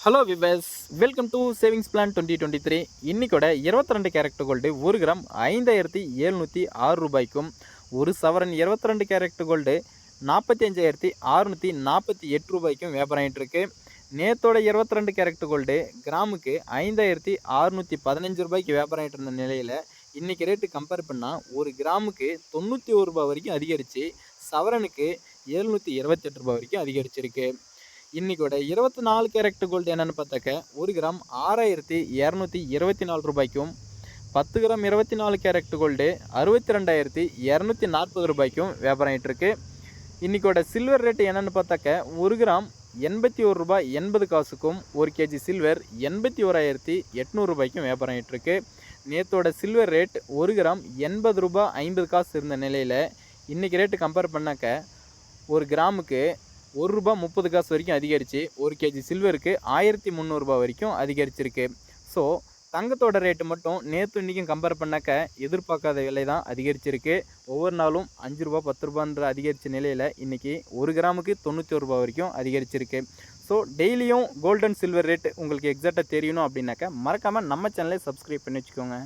Hello vibes, welcome to savings plan 2023. இன்னைக்கோட 22 carat gold 1 gram 5706 ரூபாய்க்கும், ஒரு சவரன் 22 கேரட் கோல்டு 45,648 ரூபாய்க்கும் வியாபாரம் ஆகிட்டு இருக்கு. நேத்தோட 22 கேரட் கோல்டு கிராமுக்கு 5,615 ரூபாய்க்கு வியாபாரம் ஆகிட்டு இருந்த நிலையில் இன்னைக்கு ரேட்டு கம்பேர் பண்ணால் ஒரு கிராமுக்கு 91 ரூபாய் வரைக்கும் அதிகரித்து சவரனுக்கு 728 ரூபாய் வரைக்கும் அதிகரிச்சிருக்கு. இன்னைக்கோட 24 கேரட் கோல்டு என்னென்னு பார்த்தாக்க 1 கிராம் 6,224 ரூபாய்க்கும், 10 கிராம் 24 கேரட் கோல்டு 62,240 ரூபாய்க்கும் வியாபாரம் ஆகிட்டு இருக்கு. இன்னைக்கோட சில்வர் ரேட்டு என்னென்னு பார்த்தாக்க 1 கிராம் 81 ரூபாய் 80 காசுக்கும், 1 கேஜி சில்வர் 81,800 ரூபாய்க்கும் வியாபாரம் ஆகிட்டு இருக்கு. நேற்றோட சில்வர் ரேட் 1 கிராம் 80 ரூபாய் 50 காசு இருந்த நிலையில் இன்றைக்கி ரேட்டு கம்பேர் பண்ணாக்க ஒரு கிராமுக்கு 1 ரூபா 30 காசு வரைக்கும் அதிகரித்து 1 கேஜி சில்வருக்கு 1,300 ரூபாய் வரைக்கும் அதிகரிச்சிருக்கு. ஸோ தங்கத்தோட ரேட்டு மட்டும் நேற்று இன்றைக்கும் கம்பேர் பண்ணாக்க எதிர்பார்க்காத விலை தான் அதிகரிச்சிருக்கு. ஒவ்வொரு நாளும் 5 ரூபா 10 ரூபான்ற அதிகரித்த நிலையில் இன்றைக்கி 1 கிராமுக்கு 91 ரூபா வரைக்கும் அதிகரிச்சிருக்கு. ஸோ டெய்லியும் கோல்டு அண்ட் சில்வர் ரேட் உங்களுக்கு எக்ஸாக்டாக தெரியணும் அப்படின்னாக்க மறக்காமல் நம்ம சேனலை சப்ஸ்கிரைப் பண்ணி வச்சுக்கோங்க.